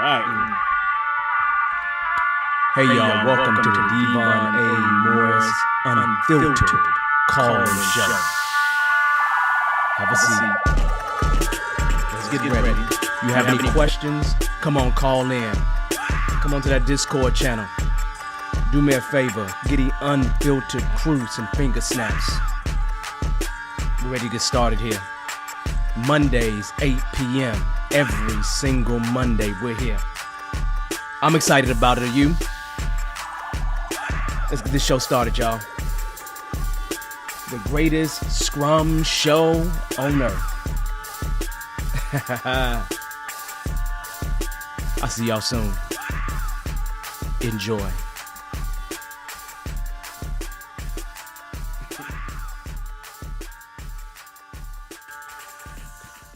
right. Hey y'all, welcome to the Devon Morris Unfiltered Call-In Show. Have a seat. Let's get ready. You have any questions? Come on, call in. Come on to that Discord channel. Do me a favor, get the unfiltered crew some finger snaps. We're ready to get started here. Mondays, 8 p.m. Every single Monday, we're here. I'm excited about it. Are you? Let's get this show started, y'all. The greatest scrum show on earth. I'll see y'all soon. Enjoy.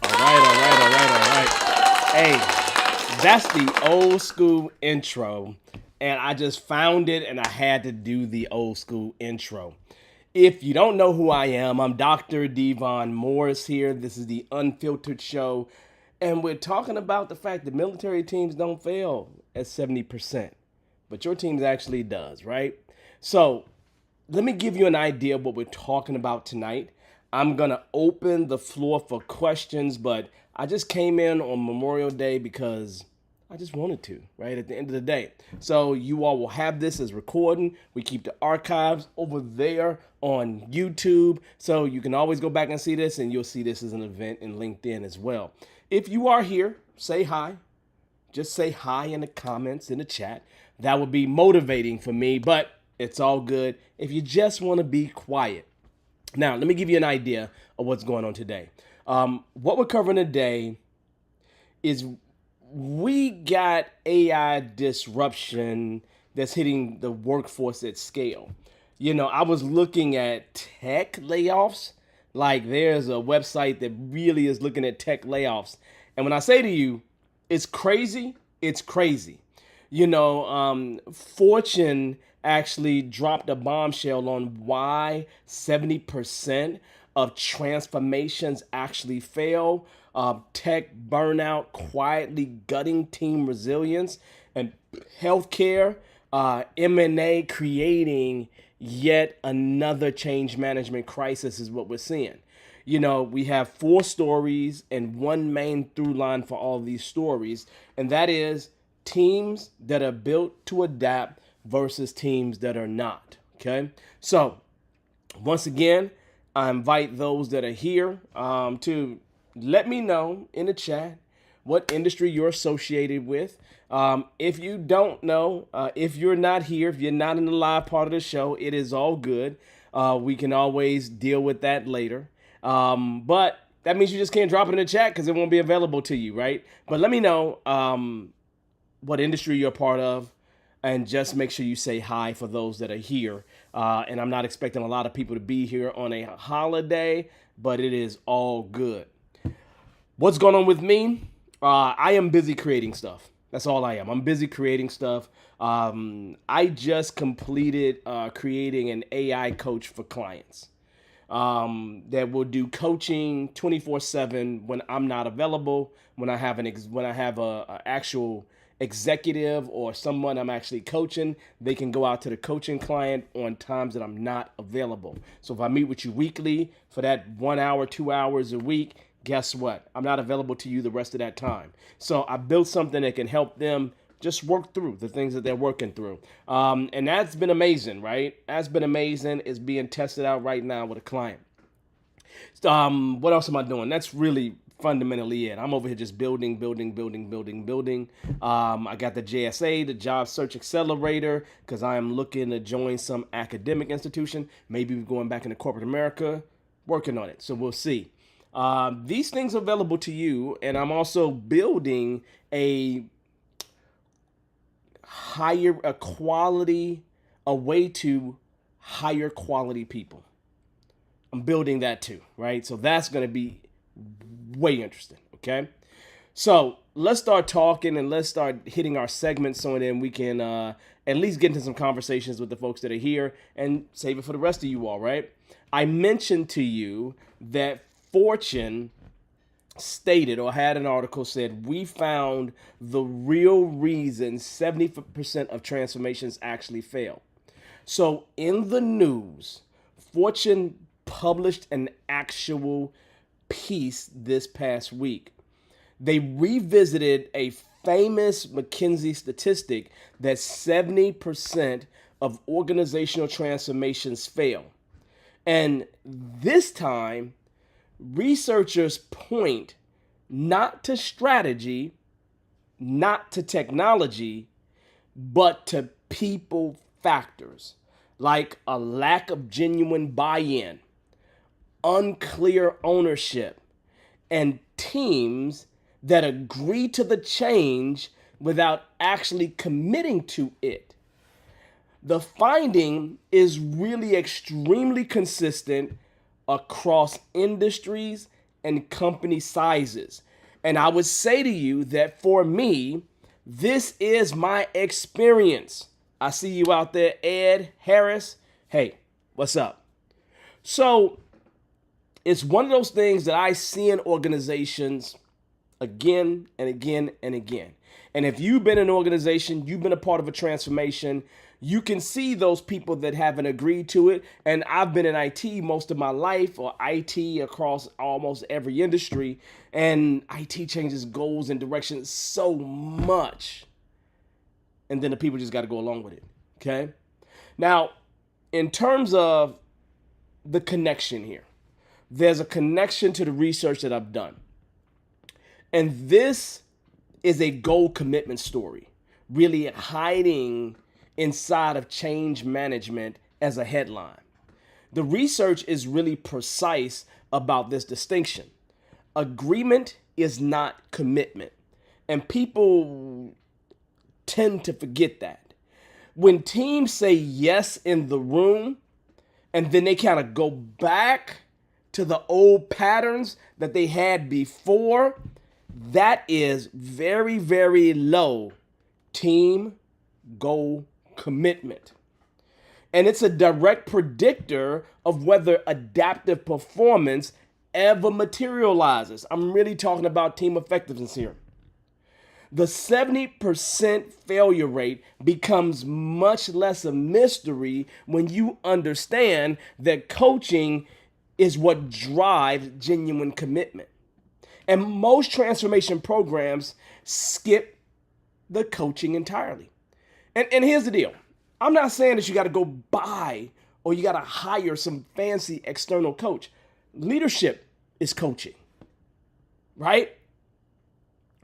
All right. Hey, that's the old school intro. And I just found it and I had to do the old school intro. If you don't know who I am, I'm Dr. Devon Morris here. This is the Unfiltered Show. And we're talking about the fact that military teams don't fail at 70%. But your team actually does, right? So let me give you an idea of what we're talking about tonight. I'm going to open the floor for questions, but I just came in on Memorial Day because I just wanted to, right, at the end of the day. So you all will have this as recording. We keep the archives over there on YouTube. So you can always go back and see this, and you'll see this as an event in LinkedIn as well. If you are here, say hi. Just say hi in the comments, in the chat. That would be motivating for me, but it's all good if you just want to be quiet. Now, let me give you an idea of what's going on today. What we're covering today is we got AI disruption that's hitting the workforce at scale. You know, I was looking at tech layoffs. Like there's a website that really is looking at tech layoffs. And when I say to you, it's crazy, it's crazy. You know, Fortune actually dropped a bombshell on why 70% of transformations actually fail. Tech burnout quietly gutting team resilience, and healthcare, M&A creating yet another change management crisis is what we're seeing. You know, we have 4 stories and one main through line for all these stories, and that is teams that are built to adapt versus teams that are not, okay? So, once again, I invite those that are here to let me know in the chat what industry you're associated with. If you don't know, if you're not here, if you're not in the live part of the show, it is all good. We can always deal with that later. But that means you just can't drop it in the chat because it won't be available to you, right? But let me know what industry you're a part of, and just make sure you say hi for those that are here. And I'm not expecting a lot of people to be here on a holiday, but it is all good. What's going on with me? I am busy creating stuff. That's all I am. I'm busy creating stuff. I just completed creating an AI coach for clients that will do coaching 24/7 when I'm not available. When I have a actual executive or someone I'm actually coaching, they can go out to the coaching client on times that I'm not available. So if I meet with you weekly for that 1 hour, 2 hours a week, guess what? I'm not available to you the rest of that time. So I built something that can help them just work through the things that they're working through. And that's been amazing, right? That's been amazing. It's being tested out right now with a client. What else am I doing? That's really fundamentally it. I'm over here just building. I got the JSA, the Job Search Accelerator, because I am looking to join some academic institution. Maybe going back into corporate America, working on it. So we'll see. These things are available to you, and I'm also building a way to hire quality people. I'm building that too, right? So that's going to be way interesting, okay? So let's start talking and let's start hitting our segments so then we can at least get into some conversations with the folks that are here and save it for the rest of you all, right? I mentioned to you that Fortune stated or had an article said, we found the real reason 70% of transformations actually fail. So in the news, Fortune published an actual piece this past week. They revisited a famous McKinsey statistic that 70% of organizational transformations fail. And this time, researchers point not to strategy, not to technology, but to people factors like a lack of genuine buy-in, unclear ownership, and teams that agree to the change without actually committing to it. The finding is really extremely consistent across industries and company sizes. And I would say to you that for me, this is my experience. I see you out there, Ed Harris. Hey, what's up? So it's one of those things that I see in organizations again and again and again. And if you've been in an organization, you've been a part of a transformation, you can see those people that haven't agreed to it. And I've been in IT most of my life, or IT across almost every industry. And IT changes goals and directions so much. And then the people just got to go along with it. Okay. Now, in terms of the connection here, there's a connection to the research that I've done. And this is a goal commitment story, really hiding inside of change management as a headline. The research is really precise about this distinction. Agreement is not commitment, and people tend to forget that. When teams say yes in the room, and then they kind of go back to the old patterns that they had before, that is very, very low team goal commitment. And it's a direct predictor of whether adaptive performance ever materializes. I'm really talking about team effectiveness here. The 70% failure rate becomes much less a mystery when you understand that coaching is what drives genuine commitment. And most transformation programs skip the coaching entirely. And here's the deal. I'm not saying that you got to go buy or you got to hire some fancy external coach. Leadership is coaching, right?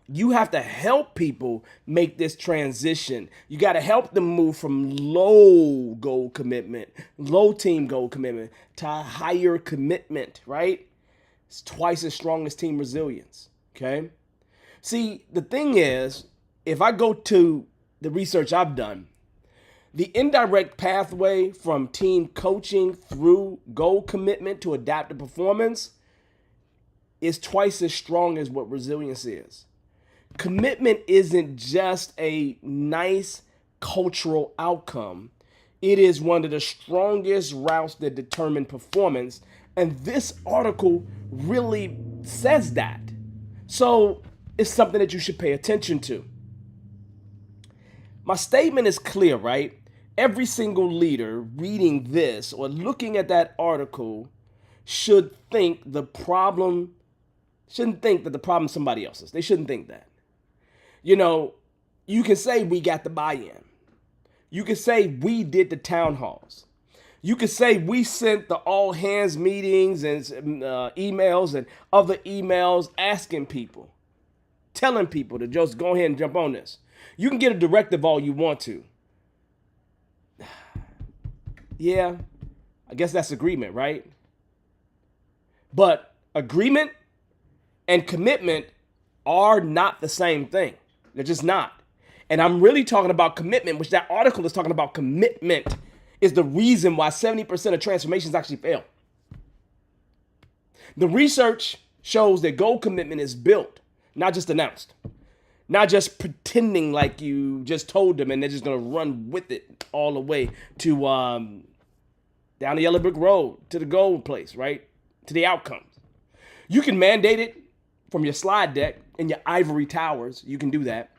You have to help people make this transition. You got to help them move from low goal commitment, low team goal commitment to higher commitment, right? It's twice as strong as team resilience, okay? See, the thing is, if I go to the research I've done, the indirect pathway from team coaching through goal commitment to adaptive performance is twice as strong as what resilience is. Commitment isn't just a nice cultural outcome. It is one of the strongest routes that determine performance. And this article really says that. So it's something that you should pay attention to. My statement is clear, right? Every single leader reading this or looking at that article shouldn't think that the problem is somebody else's. They shouldn't think that. You know, you can say we got the buy-in. You can say we did the town halls. You could say we sent the all hands meetings and emails and other emails asking people, telling people to just go ahead and jump on this. You can get a directive all you want to. Yeah, I guess that's agreement, right? But agreement and commitment are not the same thing. They're just not. And I'm really talking about commitment, which that article is talking about. Commitment is the reason why 70% of transformations actually fail. The research shows that goal commitment is built, not just announced. Not just pretending like you just told them and they're just going to run with it all the way to down the yellow brick road, to the goal place, right? To the outcomes. You can mandate it. from your slide deck in your ivory towers. You can do that.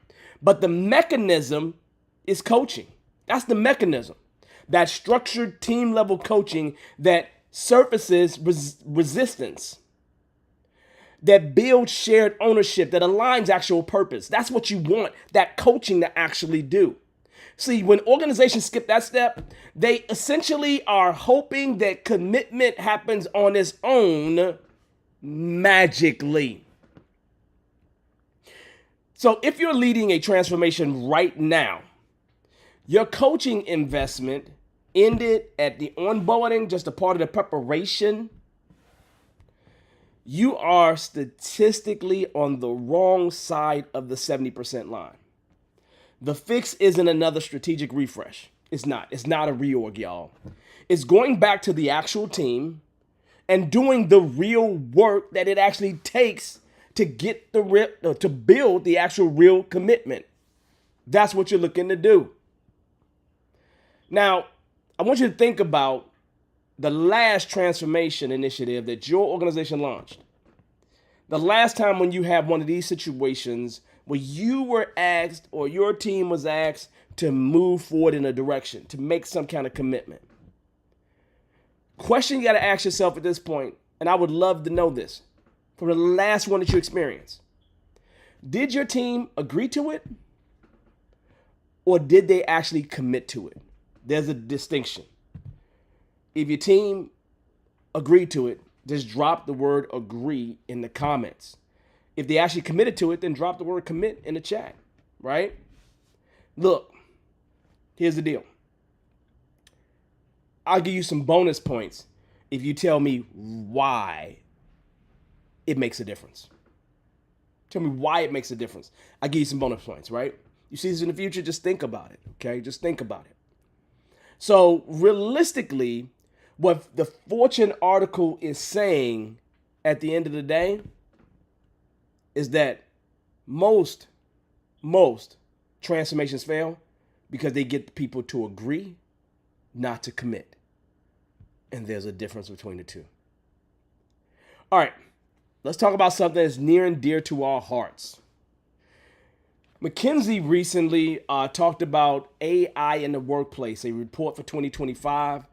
But the mechanism is coaching. That's the mechanism. That structured team level coaching that surfaces resistance, that builds shared ownership, that aligns actual purpose. That's what you want that coaching to actually do. See, when organizations skip that step, they essentially are hoping that commitment happens on its own magically. So if you're leading a transformation right now, your coaching investment ended at the onboarding, just a part of the preparation, you are statistically on the wrong side of the 70% line. The fix isn't another strategic refresh. It's not. It's not a reorg, y'all. It's going back to the actual team and doing the real work that it actually takes to get to build the actual real commitment. That's what you're looking to do. Now, I want you to think about the last transformation initiative that your organization launched. The last time when you have one of these situations where you were asked or your team was asked to move forward in a direction, to make some kind of commitment. Question you got to ask yourself at this point, and I would love to know this, from the last one that you experienced. Did your team agree to it? Or did they actually commit to it? There's a distinction. If your team agreed to it, just drop the word agree in the comments. If they actually committed to it, then drop the word commit in the chat, right? Look, here's the deal. I'll give you some bonus points if you tell me why it makes a difference. Tell me why it makes a difference. I'll give you some bonus points, right? You see this in the future, just think about it, okay? Just think about it. So realistically, what the Fortune article is saying at the end of the day is that most transformations fail because they get people to agree, not to commit. And there's a difference between the two. All right, let's talk about something that's near and dear to our hearts. McKinsey recently talked about AI in the workplace, a report for 2025.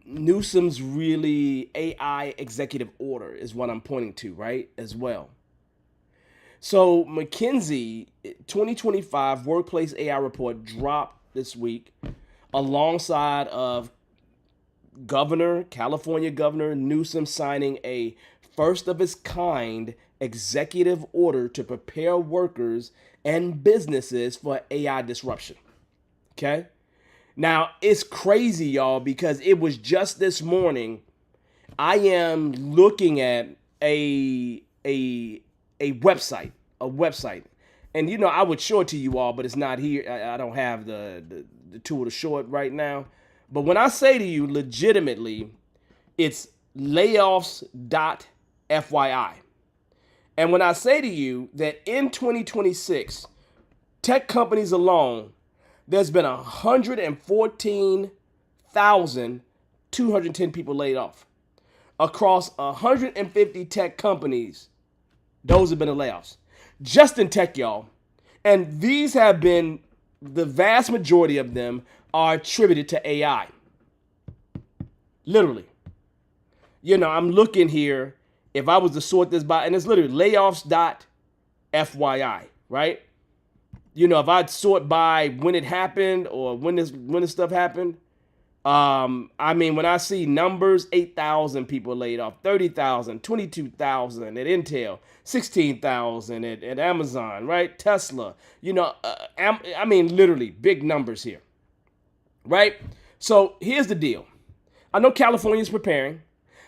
Newsom's really AI executive order is what I'm pointing to, right, as well. So McKinsey 2025 workplace AI report dropped this week alongside of California Governor Newsom signing a first of its kind executive order to prepare workers and businesses for AI disruption. Okay? Now, it's crazy, y'all, because it was just this morning I am looking at a website. And, you know, I would show it to you all, but it's not here. I don't have the tool to show it right now. But when I say to you, legitimately, it's layoffs.fyi. And when I say to you that in 2026, tech companies alone, there's been 114,210 people laid off. Across 150 tech companies, those have been the layoffs. Just in tech, y'all. And these have been, the vast majority of them are attributed to AI. Literally. You know, I'm looking here, if I was to sort this by, and it's literally layoffs.fyi, right? You know, if I'd sort by when it happened or when this stuff happened, I mean, when I see numbers, 8,000 people laid off, 30,000, 22,000 at Intel, 16,000 at Amazon, right? Tesla, you know, I mean, literally big numbers here, right? So here's the deal. I know California is preparing,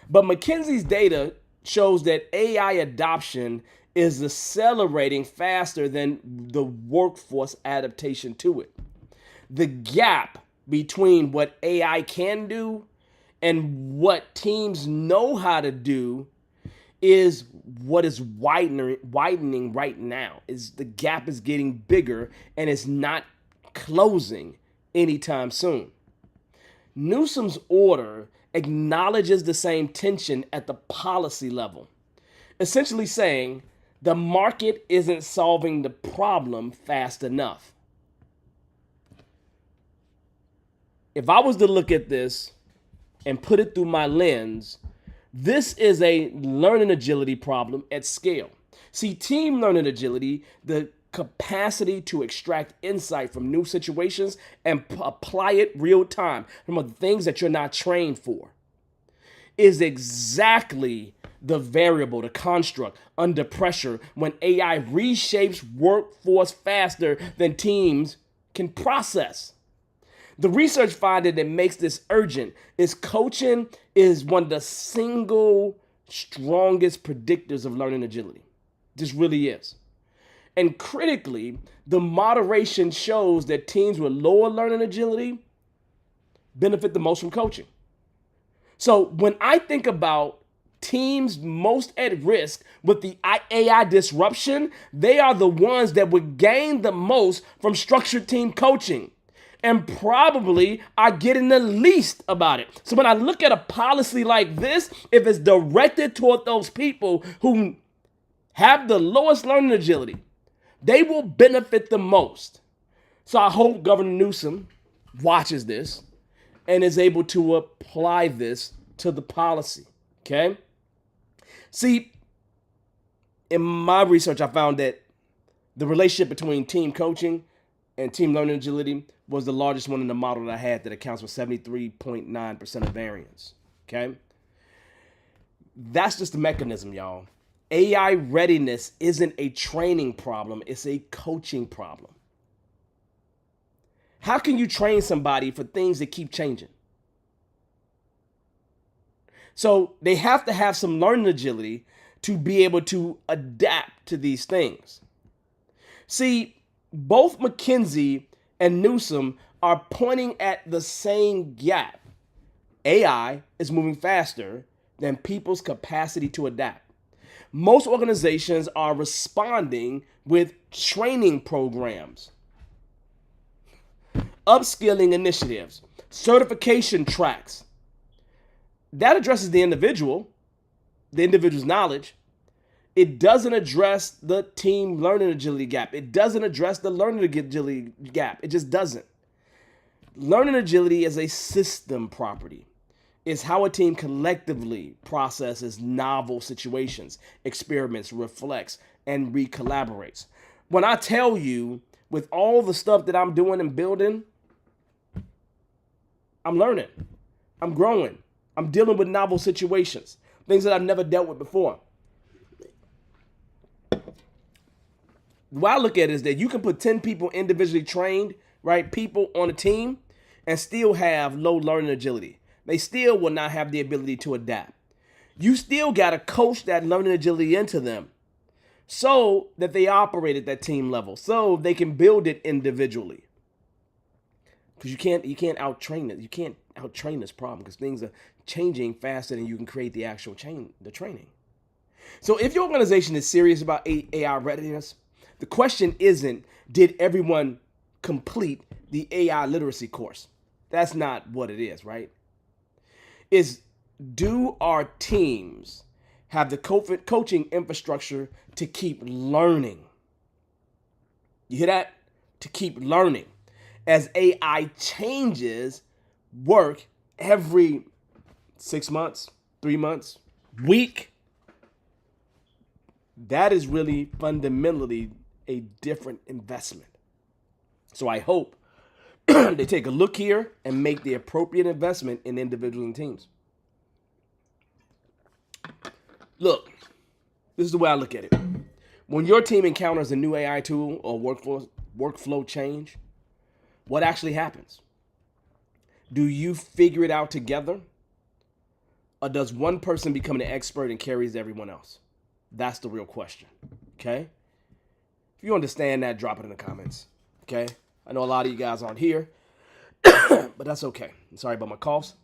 but McKinsey's data shows that AI adoption is accelerating faster than the workforce adaptation to it. The gap between what AI can do and what teams know how to do is what is widening right now. Is the gap is getting bigger and it's not closing anytime soon. Newsom's order acknowledges the same tension at the policy level. essentially saying the market isn't solving the problem fast enough. If I was to look at this and put it through my lens, this is a learning agility problem at scale. See, team learning agility, the capacity to extract insight from new situations and apply it real time from the things that you're not trained for, is exactly the variable, the construct under pressure when AI reshapes workforce faster than teams can process. The research finding that makes this urgent is coaching is one of the single strongest predictors of learning agility. This really is. And critically, the moderation shows that teams with lower learning agility benefit the most from coaching. So when I think about teams most at risk with the AI disruption, they are the ones that would gain the most from structured team coaching and probably are getting the least about it. So when I look at a policy like this, if it's directed toward those people who have the lowest learning agility, they will benefit the most. So I hope Governor Newsom watches this and is able to apply this to the policy, okay? See, in my research, I found that the relationship between team coaching and team learning agility was the largest one in the model that I had that accounts for 73.9% of variance, okay? That's just the mechanism, y'all. AI readiness isn't a training problem, it's a coaching problem. How can you train somebody for things that keep changing? So they have to have some learning agility to be able to adapt to these things. See, both McKinsey and Newsom are pointing at the same gap. AI is moving faster than people's capacity to adapt. Most organizations are responding with training programs, upskilling initiatives, certification tracks. That addresses the individual's knowledge. It doesn't address the team learning agility gap. It doesn't address the learning agility gap. It just doesn't. Learning agility is a system property. It's how a team collectively processes novel situations, experiments, reflects, and recollaborates. When I tell you, with all the stuff that I'm doing and building, I'm learning, I'm growing, I'm dealing with novel situations, things that I've never dealt with before. The way I look at it is that you can put 10 people individually trained, right, people on a team, and still have low learning agility. They still will not have the ability to adapt. You still got to coach that learning agility into them so that they operate at that team level, so they can build it individually. Because you can't out-train it. You can't out-train this problem because things are changing faster than you can create the actual the training. So if your organization is serious about AI readiness, the question isn't, did everyone complete the AI literacy course? That's not what it is, right? Is, do our teams have the coaching infrastructure to keep learning? You hear that? To keep learning. As AI changes work every 6 months, 3 months, week, that is really fundamentally a different investment. So I hope they take a look here and make the appropriate investment in individuals and teams. Look, this is the way I look at it. When your team encounters a new AI tool or workflow change, what actually happens? Do you figure it out together? Or does one person become an expert and carries everyone else? That's the real question, okay? If you understand that, drop it in the comments, okay? I know a lot of you guys aren't here, but that's okay. I'm sorry about my coughs.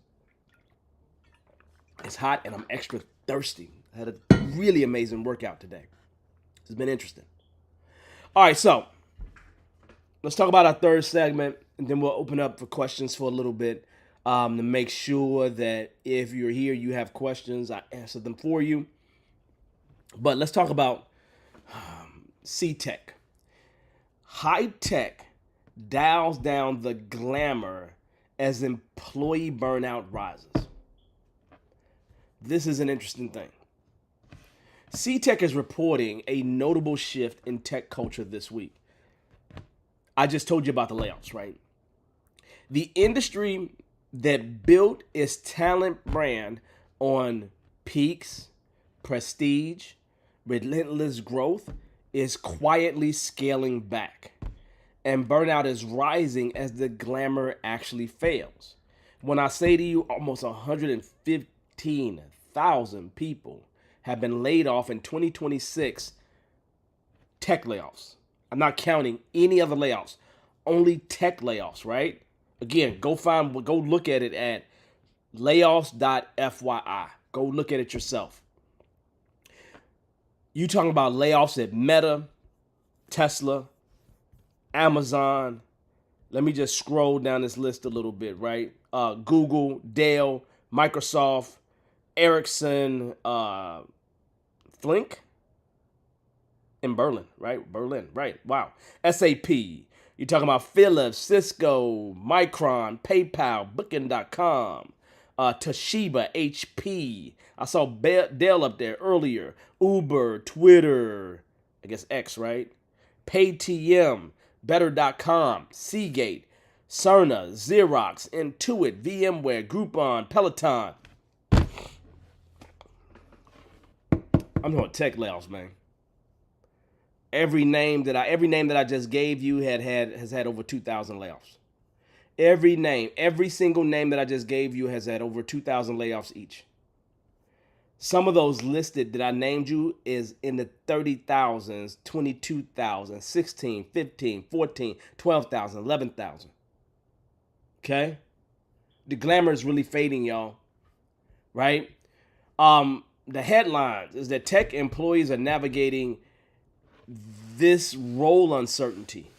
It's hot and I'm extra thirsty. I had a really amazing workout today. It's been interesting. All right, so let's talk about our third segment, and then we'll open up for questions for a little bit to make sure that if you're here, you have questions, I answer them for you. But let's talk about C-Tech. High tech dials down the glamour as employee burnout rises. This is an interesting thing. C-Tech is reporting a notable shift in tech culture this week. I just told you about the layoffs, right? The industry that built its talent brand on peaks, prestige, relentless growth is quietly scaling back. And burnout is rising as the glamour actually fails. When I say to you, almost 115,000 people have been laid off in 2026 tech layoffs. I'm not counting any other layoffs, only tech layoffs, right? Again, go look at it at layoffs.fyi. Go look at it yourself. You talking about layoffs at Meta, Tesla, Amazon. Let me just scroll down this list a little bit, right? Google, Dell, Microsoft, Ericsson, Flink in Berlin, right? Berlin, right? Wow. SAP. You're talking about Philips, Cisco, Micron, PayPal, Booking.com, Toshiba, HP. I saw Dell up there earlier. Uber, Twitter, I guess X, right? Paytm, Better.com, Seagate, Cerna, Xerox, Intuit, VMware, Groupon, Peloton. I'm doing tech layoffs, man. Every name that I just gave you has had over 2,000 layoffs. Every single name that I just gave you has had over 2,000 layoffs each. Some of those listed that I named you is in the 30,000s, 22,000, 16, 15, 14, 12,000, 11,000. Okay? The glamour is really fading, y'all. Right? The headlines is that tech employees are navigating this role uncertainty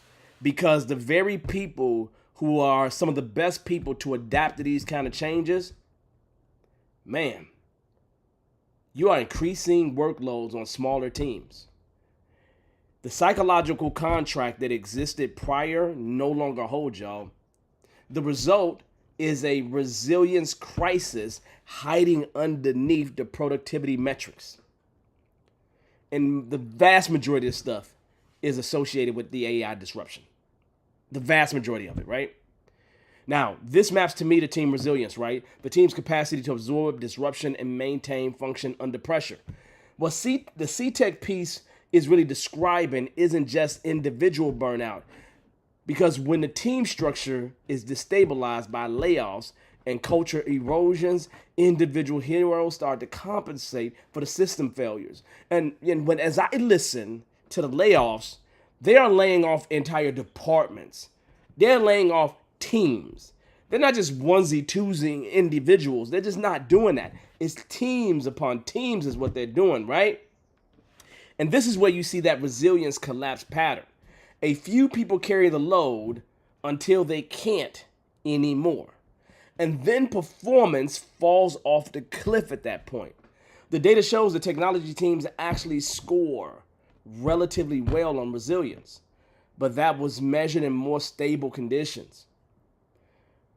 because the very people who are some of the best people to adapt to these kind of changes, man, you are increasing workloads on smaller teams. The psychological contract that existed prior no longer holds, y'all. The result is a resilience crisis hiding underneath the productivity metrics. And the vast majority of stuff is associated with the AI disruption. The vast majority of it, right? Now, this maps to me to team resilience, right? The team's capacity to absorb disruption and maintain function under pressure. What the C-Tech piece is really describing isn't just individual burnout, because when the team structure is destabilized by layoffs and culture erosions, individual heroes start to compensate for the system failures. And as I listen to the layoffs, they are laying off entire departments. They're laying off teams. They're not just onesie-twosie individuals. They're just not doing that. It's teams upon teams is what they're doing, right? And this is where you see that resilience collapse pattern. A few people carry the load until they can't anymore. And then performance falls off the cliff at that point. The data shows that technology teams actually score relatively well on resilience, but that was measured in more stable conditions.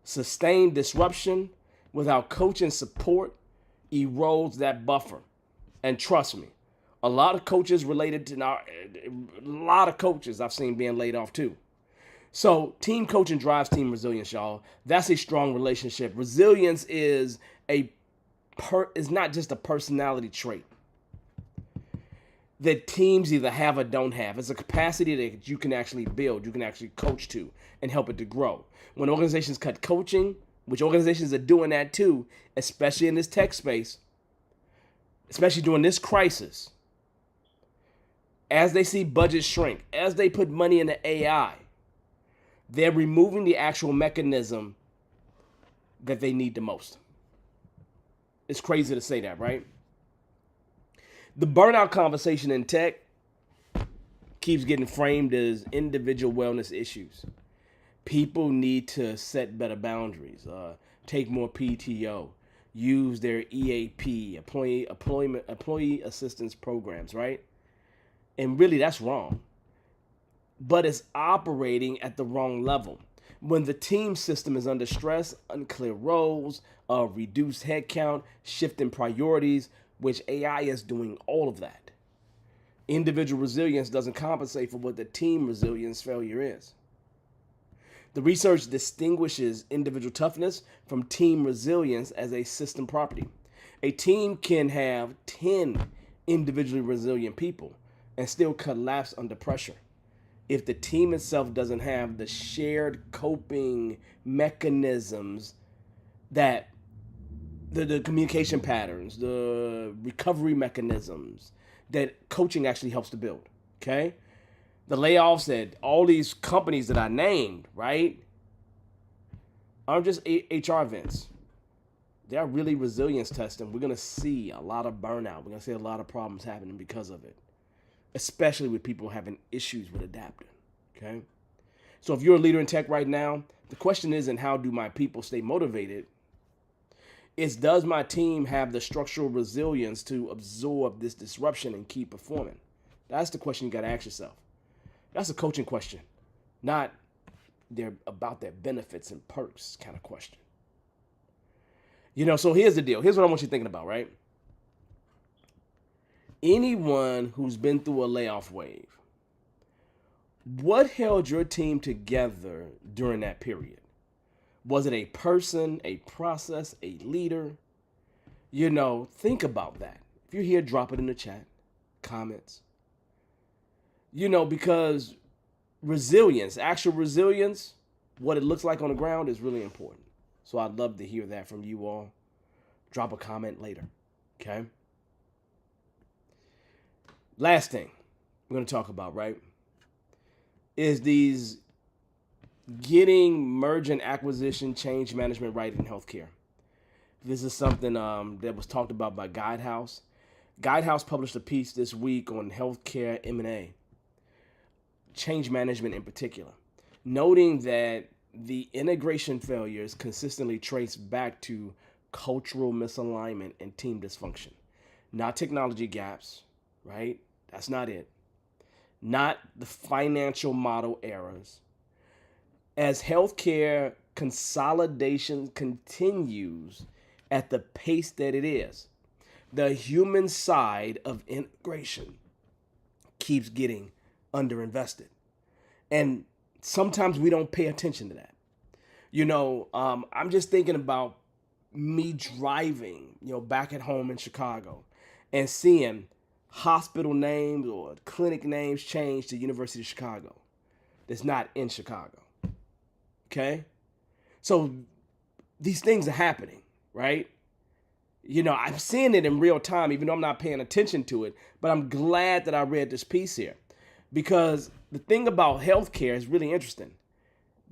Sustained disruption without coaching support erodes that buffer. And trust me, a lot of coaches I've seen being laid off too. So team coaching drives team resilience, y'all. That's a strong relationship. Resilience is not just a personality trait that teams either have or don't have. It's a capacity that you can actually build, you can actually coach to and help it to grow. When organizations cut coaching, which organizations are doing that too, especially in this tech space, especially during this crisis, as they see budgets shrink, as they put money into AI, they're removing the actual mechanism that they need the most. It's crazy to say that, right? The burnout conversation in tech keeps getting framed as individual wellness issues. People need to set better boundaries, take more PTO, use their EAP, employee assistance programs, right? And really, that's wrong. But it's operating at the wrong level. When the team system is under stress, unclear roles, reduced headcount, shifting priorities, which AI is doing all of that. Individual resilience doesn't compensate for what the team resilience failure is. The research distinguishes individual toughness from team resilience as a system property. A team can have 10 individually resilient people and still collapse under pressure if the team itself doesn't have the shared coping mechanisms, that the communication patterns, the recovery mechanisms that coaching actually helps to build. Okay? The layoffs at all these companies that I named, right, aren't just HR events. They're really resilience testing. We're going to see a lot of burnout. We're going to see a lot of problems happening because of it, especially with people having issues with adapting. Okay? So if you're a leader in tech right now, the question isn't how do my people stay motivated? It's does my team have the structural resilience to absorb this disruption and keep performing? That's the question you got to ask yourself. That's a coaching question, not their about their benefits and perks kind of question. So here's the deal. Here's what I want you thinking about, right? Anyone who's been through a layoff wave, what held your team together during that period? Was it a person, a process, a leader? Think about that. If you're here, drop it in the chat, comments. Because resilience, actual resilience, what it looks like on the ground is really important. So I'd love to hear that from you all. Drop a comment later, okay? Last thing we're going to talk about, right, is these getting merger and acquisition change management right in healthcare. This is something that was talked about by Guidehouse. Guidehouse published a piece this week on healthcare M&A, change management in particular, noting that the integration failures consistently trace back to cultural misalignment and team dysfunction, not technology gaps, right? That's not it. Not the financial model errors. As healthcare consolidation continues at the pace that it is, the human side of integration keeps getting underinvested. And sometimes we don't pay attention to that. I'm just thinking about me driving, back at home in Chicago and seeing hospital names or clinic names change to University of Chicago. That's not in Chicago. Okay? So these things are happening, right? I'm seeing it in real time, even though I'm not paying attention to it, but I'm glad that I read this piece here. Because the thing about healthcare is really interesting.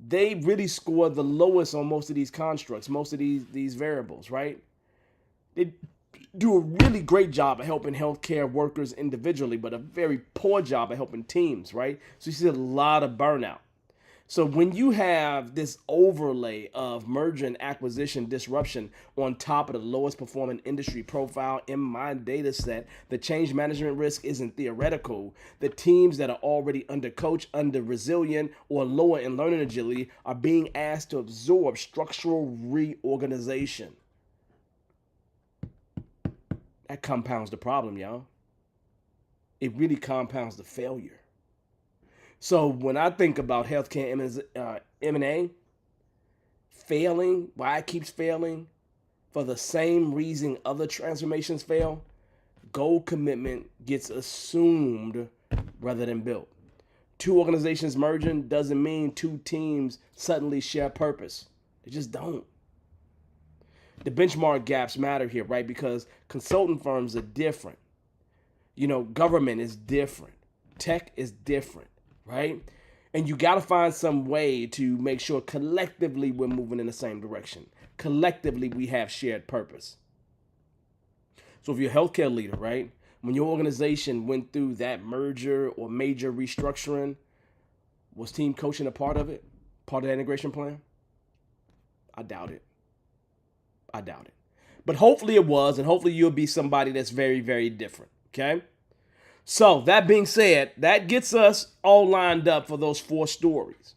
They really score the lowest on most of these constructs, most of these variables, right? They do a really great job of helping healthcare workers individually, but a very poor job of helping teams, right? So you see a lot of burnout. So when you have this overlay of merger and acquisition disruption on top of the lowest performing industry profile in my data set, the change management risk isn't theoretical. The teams that are already undercoached, under resilient, or lower in learning agility are being asked to absorb structural reorganization. That compounds the problem, y'all. It really compounds the failure. So when I think about healthcare M&A failing, why it keeps failing, for the same reason other transformations fail, goal commitment gets assumed rather than built. Two organizations merging doesn't mean two teams suddenly share purpose. They just don't. The benchmark gaps matter here, right? Because consulting firms are different. Government is different. Tech is different. Right? And you got to find some way to make sure collectively we're moving in the same direction. Collectively, we have shared purpose. So if you're a healthcare leader, right, when your organization went through that merger or major restructuring, was team coaching a part of it? Part of that integration plan? I doubt it. But hopefully it was, and hopefully you'll be somebody that's very, very different. Okay? So, that being said, that gets us all lined up for those 4 stories.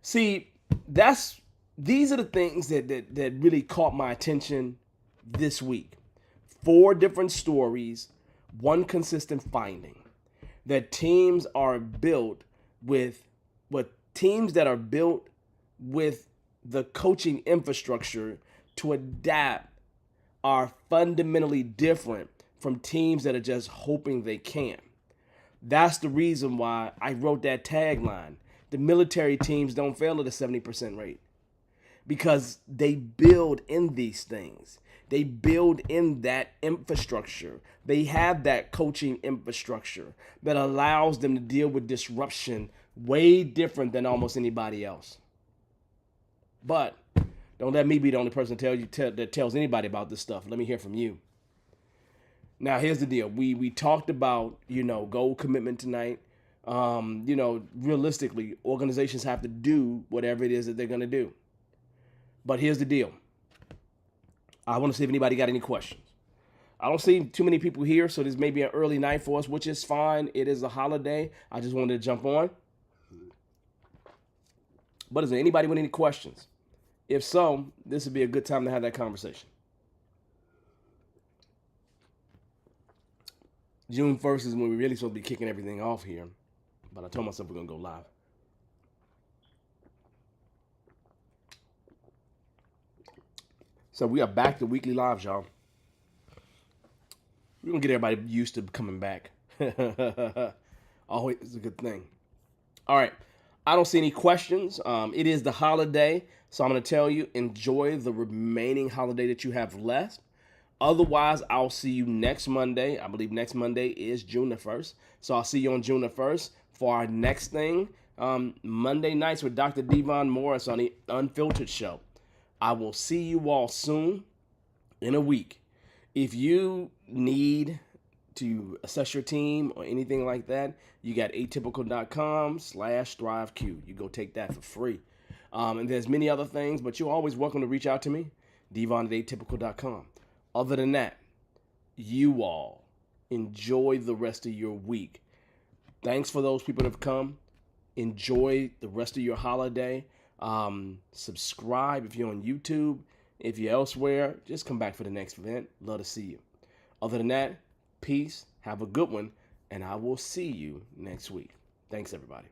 See, these are the things that really caught my attention this week. 4 different stories, one consistent finding that teams are built with teams that are built with the coaching infrastructure to adapt are fundamentally different from teams that are just hoping they can. That's the reason why I wrote that tagline. The military teams don't fail at a 70% rate because they build in these things. They build in that infrastructure. They have that coaching infrastructure that allows them to deal with disruption way different than almost anybody else. But don't let me be the only person that tells anybody about this stuff. Let me hear from you. Now, here's the deal. We talked about, goal commitment tonight. Realistically, organizations have to do whatever it is that they're going to do. But here's the deal. I want to see if anybody got any questions. I don't see too many people here, so this may be an early night for us, which is fine. It is a holiday. I just wanted to jump on. But is there anybody with any questions? If so, this would be a good time to have that conversation. June 1st is when we're really supposed to be kicking everything off here. But I told myself we're going to go live. So we are back to weekly lives, y'all. We're going to get everybody used to coming back. Always a good thing. All right. I don't see any questions. It is the holiday. So I'm going to tell you, enjoy the remaining holiday that you have left. Otherwise, I'll see you next Monday. I believe next Monday is June the 1st. So I'll see you on June the 1st for our next thing. Monday nights with Dr. Devon Morris on the Unfiltered Show. I will see you all soon in a week. If you need to assess your team or anything like that, you got atypical.com/ThrivQ. You go take that for free. And there's many other things, but you're always welcome to reach out to me, devon@atypical.com. Other than that, you all enjoy the rest of your week. Thanks for those people that have come. Enjoy the rest of your holiday. Subscribe if you're on YouTube. If you're elsewhere, just come back for the next event. Love to see you. Other than that, peace. Have a good one. And I will see you next week. Thanks, everybody.